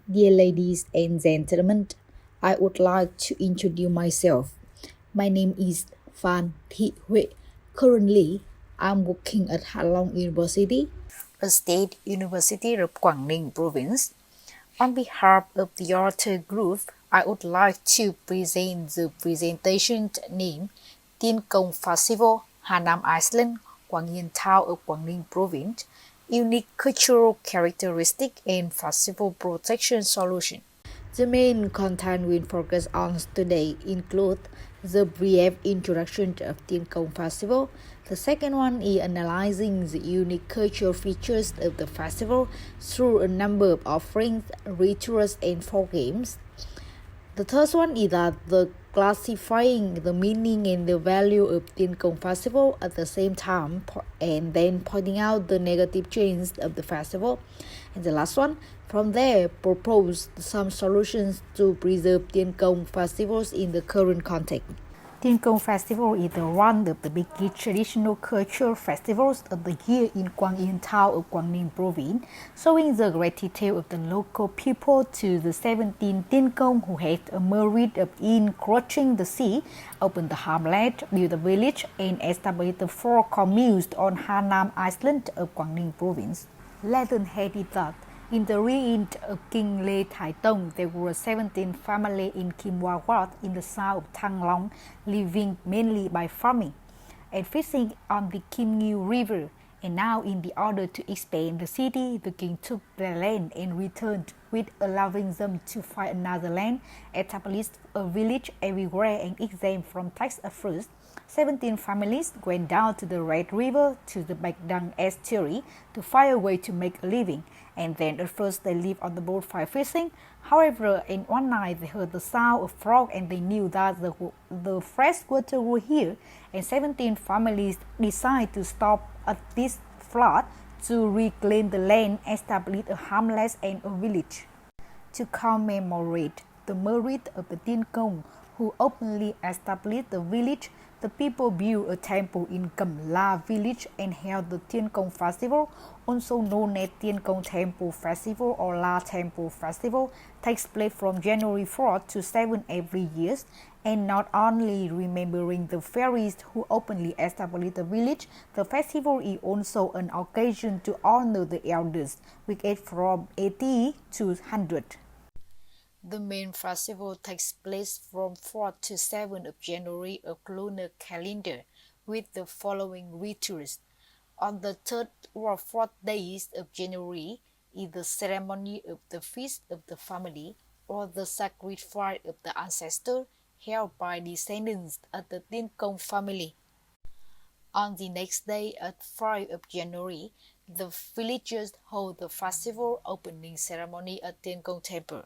Dear ladies and gentlemen, I would like to introduce myself. My name is Phan. Currently, I'm working at Ha Long University, a state university of Quang Ninh province. On behalf of the author group, I would like to present the presentation named Tien Cong Festival, Hà Nam Iceland, Quang Yên Town of Quang Ninh province, unique cultural characteristic and festival protection solution. The main content we focus on today include the brief introduction of Tien Cong Festival. The second one is analyzing the unique cultural features of the festival through a number of offerings, rituals, and folk games. The third one is that the classifying the meaning and the value of Tien Cong Festival at the same time, and then pointing out the negative changes of the festival. And the last one, from there, propose some solutions to preserve Tien Cong festivals in the current context. Tien Cong Festival is one of the biggest traditional cultural festivals of the year in Quang Yên Town of Quang Ninh province, showing the gratitude of the local people to the 17 Tien Cong who had a merit in crossing the sea, opened the hamlet, built a village, and established the 4 communes on Ha Nam Island of Quang Ninh province. Legend had it that in the reign of King Lê Thái Tông, there were 17 families in Kim Hoa Ward in the south of Thăng Long, living mainly by farming and fishing on the Kim Ngưu River. And now, in the order to expand the city, the king took their land and returned, with allowing them to find another land, established a village everywhere, and exempt from tax at first. 17 families went down to the Red River to the Bạch Đằng estuary to find a way to make a living, and then at first they lived on the boat fire fishing. However, in one night they heard the sound of frog and they knew that the fresh water were here, and 17 families decided to stop at this flood to reclaim the land, establish a hamlet and a village. To commemorate the merit of the Tien Cong, who openly established the village, the people built a temple in Cẩm La village and held the Tien Cong Festival, also known as Tien Cong Temple Festival or La Temple Festival, takes place from January 4 to 7 every year. And not only remembering the fairies who openly established the village, the festival is also an occasion to honor the elders, with age from 80 to 100. The main festival takes place from 4 to 7 of January of lunar calendar, with the following rituals. On the 3rd or 4th days of January is the ceremony of the feast of the family, or the sacrifice of the ancestor, held by descendants of the Tien Cong family. On the next day, at 5 of January, the villagers hold the festival opening ceremony at Tien Cong Temple.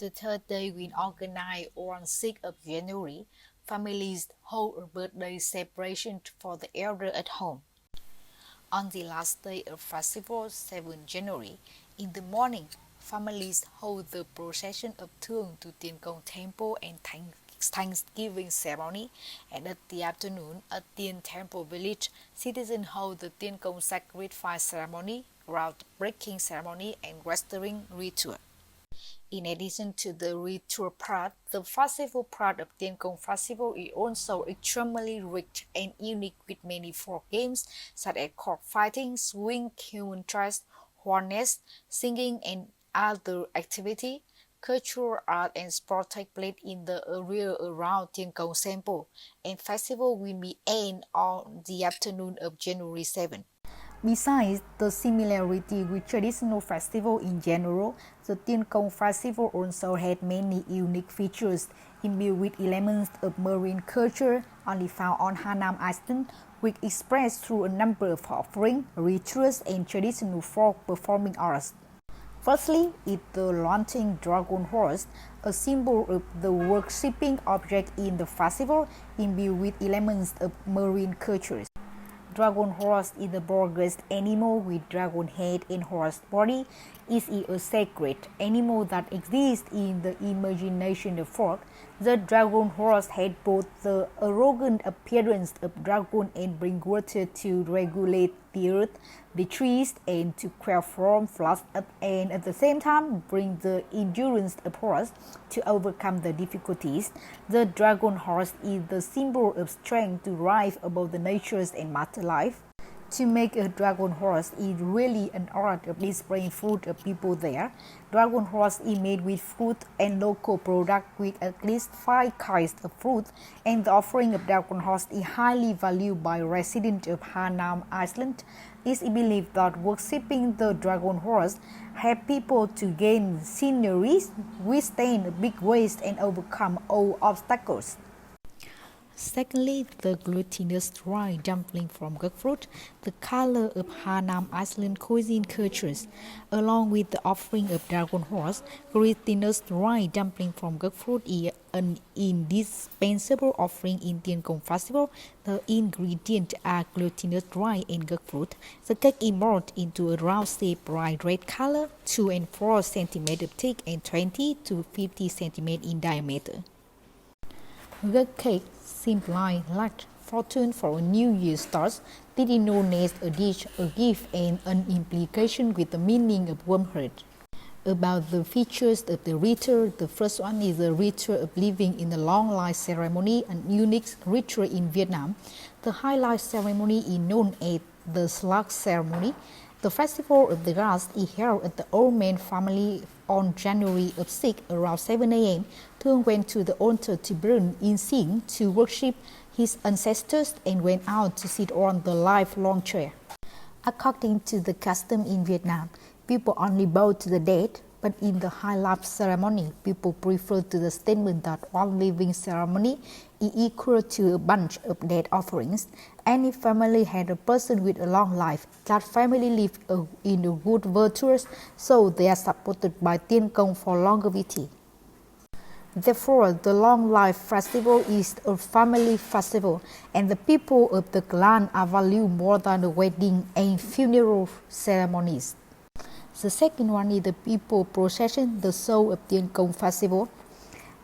The third day we organize on 6th of January, families hold a birthday celebration for the elder at home. On the last day of festival, 7th January, in the morning, families hold the procession of Thương to Tien Cong Temple and Thanksgiving ceremony, and at the afternoon at Tien Temple village, citizens hold the Tien Cong sacrifice ceremony, ground-breaking ceremony, and restoring ritual. In addition to the ritual part, the festival part of Tien Cong Festival is also extremely rich and unique, with many folk games such as cockfighting, swing, human tricks, harness, singing, and other activity. Cultural art and sport take place in the area around Tien Cong Temple, and festival will be end on the afternoon of January 7. Besides the similarity with traditional festivals in general, the Tien Cong Festival also had many unique features imbued with elements of marine culture only found on Ha Nam Island, which expressed through a number of offerings, rituals, and traditional folk performing arts. Firstly is the launching dragon horse, a symbol of the worshipping object in the festival, imbued with elements of marine cultures. Dragon horse is the boldest animal with dragon head and horse body. It is a sacred animal that exists in the imagination of folk. The dragon horse had both the arrogant appearance of dragon and bring water to regulate the earth, the trees, and to quell from floods, and at the same time bring the endurance of horse to overcome the difficulties. The dragon horse is the symbol of strength to rise above the natures and matter life. To make a dragon horse is really an art of displaying fruit of people there. Dragon horse is made with fruit and local product with at least 5 kinds of fruit, and the offering of dragon horse is highly valued by residents of Hà Nam Island. It is believed that worshipping the dragon horse helps people to gain scenery, withstand big waves, and overcome all obstacles. Secondly, the glutinous dry dumpling from Grapefruit, the color of Hà Nam Island cuisine cultures. Along with the offering of dragon horse, glutinous dry dumpling from Grapefruit is an indispensable offering in Tien Cong festival. The ingredients are glutinous dry and Grapefruit. The cake is molded into a round shape, bright red color, 2 and 4 cm thick and 20 to 50 cm in diameter. The cake symbolize luck, fortune for a new year starts. This is known as a dish, a gift, and an implication with the meaning of warmth. About the features of the ritual, the first one is the ritual of living in the long life ceremony, an unique ritual in Vietnam. The highlight ceremony is known as the slug ceremony. The festival of the gods is held at the old man family on January 6 around 7 a.m. Thương went to the altar to burn incense to worship his ancestors and went out to sit on the lifelong chair. According to the custom in Vietnam, people only bow to the dead, but in the high life ceremony, people prefer to the statement that one living ceremony is equal to a bunch of dead offerings. Any family had a person with a long life. That family lived in a good virtues, so they are supported by Tien Cong for longevity. Therefore, the Long Life Festival is a family festival, and the people of the clan are valued more than the wedding and funeral ceremonies. The second one is the people procession, the soul of Tien Cong festival.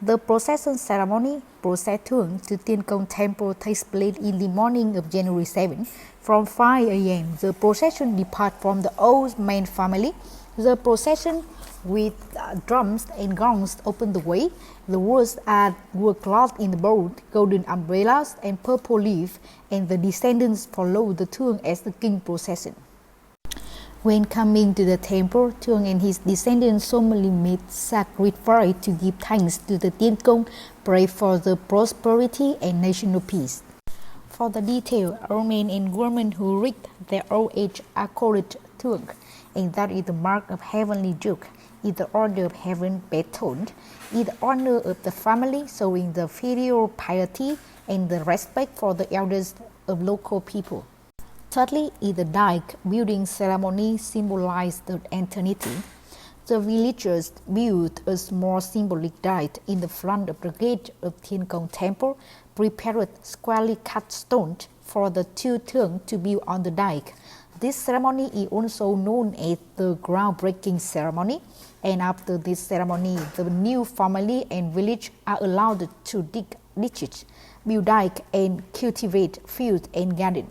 The procession ceremony, Procession to Tien Cong temple, takes place in the morning of January 7. From 5 a.m., the procession departs from the old main family. The procession with drums and gongs open the way. The words were clothed in bold golden umbrellas and purple leaf, and the descendants follow the Thương as the king procession. When coming to the temple, Thương and his descendants solemnly made sacrifice to give thanks to the Tien Cong, pray for the prosperity and national peace. For the detail, old men and women who reach their old age are called Thương, and that is the mark of heavenly joke, is the order of heaven bestowed, is the honor of the family, showing the filial piety and the respect for the elders of local people. Thirdly, is the dike building ceremony symbolizes the eternity. The villagers built a small symbolic dike in the front of the gate of Tien Cong temple, prepared squarely cut stones for the two Thương to build on the dike. This ceremony is also known as the groundbreaking ceremony, and after this ceremony, the new family and village are allowed to dig ditches, build dike, and cultivate fields and gardens.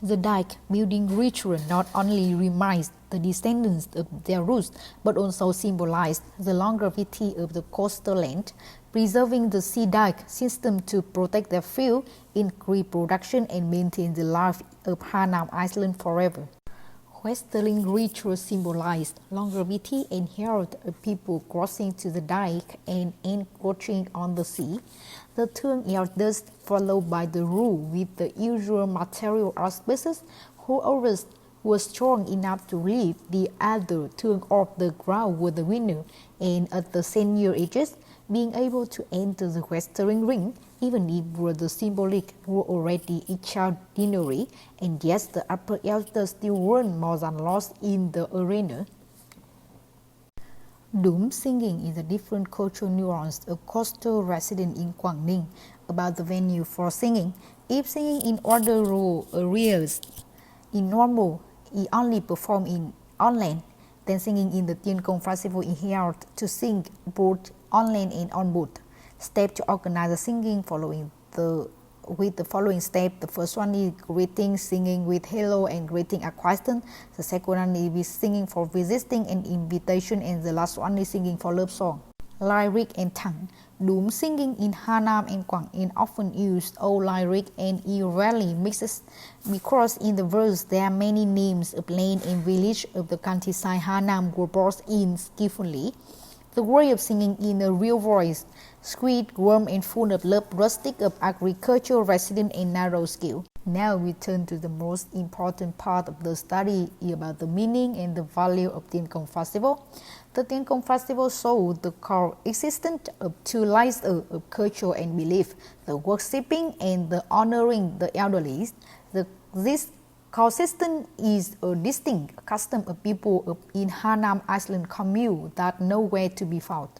The dike building ritual not only reminds the descendants of their roots, but also symbolizes the longevity of the coastal land, preserving the sea dike system to protect their field, increase production, and maintain the life of Hà Nam Island forever. Westering rituals symbolize longevity and health of people crossing to the dike and encroaching on the sea. The Thương elders, followed by the rule with the usual material auspices, whoever was strong enough to lift the other Thương off the ground were the winner, and at the senior ages, being able to enter the westering ring, even if the symbolic were already extraordinary, and yes, the upper elders still won more than lost in the arena. Doom singing is a different cultural nuance of coastal resident in Quang, Ninh. About the venue for singing, if singing in order row arrears in normal, it only performed on land. Then singing in the Tien Cong Festival is held to sing both on land and on boat. Step to organize the singing with the following step. The first one is greeting, singing with hello and greeting acquaintance. The second one is singing for visiting and invitation, and the last one is singing for love song. Lyric and tongue. Doom singing in Ha Nam and Quang is often used old lyric and it rarely mixes because in the verse there are many names of land and village of the countryside Ha Nam were brought in skillfully. The way of singing in a real voice, sweet, warm and full of love, rustic of agriculture, resident and narrow skill. Now we turn to the most important part of the study about the meaning and the value of Tien Cong Festival. The Tien Cong Festival shows the coexistence of two layers of culture and belief, the worshipping and the honoring the elderly. This coexistence is a distinct custom of people in Ha Nam Island commune that nowhere to be found.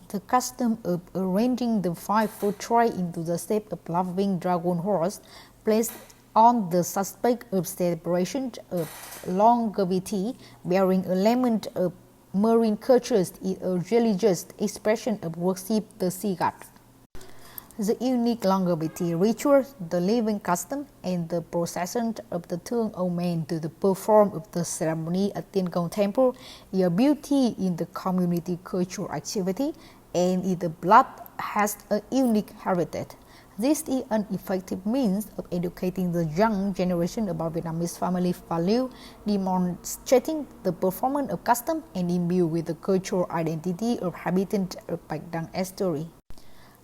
The custom of arranging the 5 fruit tray into the shape of loving dragon horse placed on the suspect of celebration of longevity, bearing a element of marine cultures is a religious expression of worship the sea god. The unique longevity ritual, the living custom, and the procession of the Thương old men to the perform of the ceremony at Tien Cong Temple is a beauty in the community cultural activity, and in the blood has a unique heritage. This is an effective means of educating the young generation about Vietnamese family value, demonstrating the performance of custom and imbued with the cultural identity of habitants of Bạch Đằng estuary.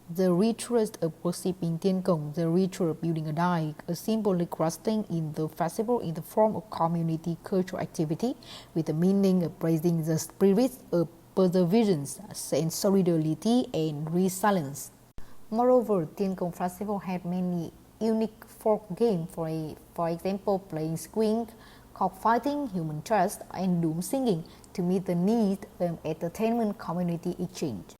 The rituals of worshipping Tien Cong, the ritual of building a dike, a symbolic resting in the festival in the form of community cultural activity with the meaning of praising the spirits of perseverance and solidarity and resilience. Moreover, Tien Cong Festival had many unique folk games, for example, playing swing, cockfighting, human trust, and doom singing to meet the need of entertainment community exchange.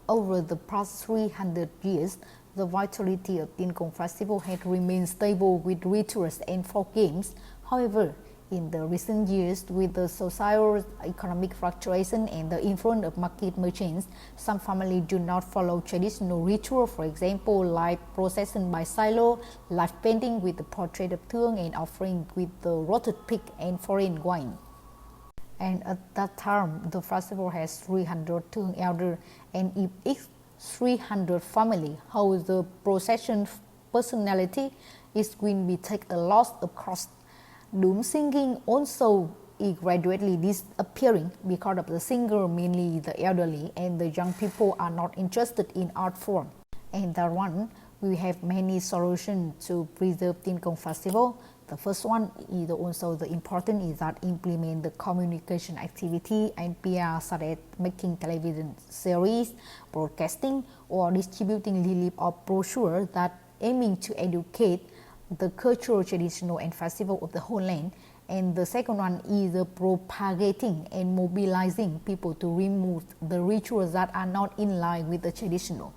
Over the past 300 years, the vitality of Tien Cong Festival had remained stable with rituals and folk games. However, in the recent years, with the social economic fluctuation and the influence of market merchants, some families do not follow traditional rituals, for example, like procession by silo, live painting with the portrait of Thương, and offering with the roasted pig and foreign wine. And at that time, the festival has 300 Thương elders, and if each 300 family holds the procession personality, it will be take a loss of cost. Doom singing also is gradually disappearing because of the singer, mainly the elderly, and the young people are not interested in art form. And that one, we have many solutions to preserve Tien Cong Festival. The first one is also the important is that implement the communication activity and PR, such as making television series, broadcasting, or distributing relief or brochure that aiming to educate the cultural, traditional, and festival of the whole land. And the second one is propagating and mobilizing people to remove the rituals that are not in line with the traditional.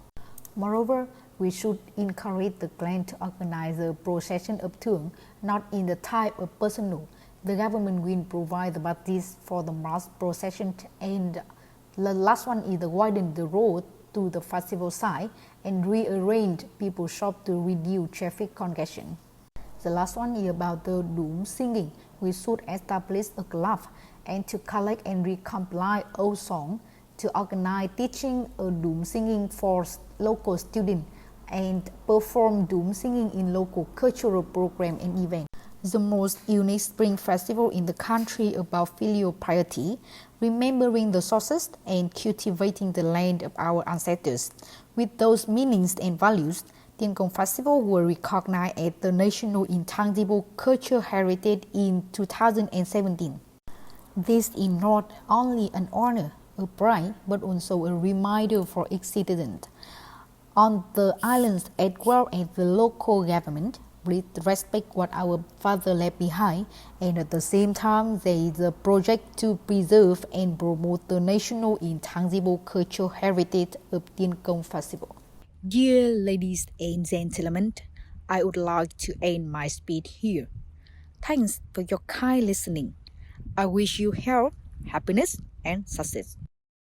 Moreover, we should encourage the clan to organize the procession of Thương, not in the type of personal. The government will provide the batis for the mass procession, and the last one is widen the road to the festival site and rearrange people's shop to reduce traffic congestion. The last one is about the doom singing. We should establish a club and to collect and recompile old songs, to organize teaching a doom singing for local students, and perform doom singing in local cultural program and events. The most unique spring festival in the country about filial piety, remembering the sources and cultivating the land of our ancestors. With those meanings and values, Tien Cong Festival were recognized as the National Intangible Cultural Heritage in 2017. This is not only an honor, a pride, but also a reminder for its citizens. On the islands as well as the local government, please respect what our father left behind, and at the same time, there is a project to preserve and promote the national intangible cultural heritage of Tien Cong Festival. Dear ladies and gentlemen, I would like to end my speech here. Thanks for your kind listening. I wish you health, happiness and success.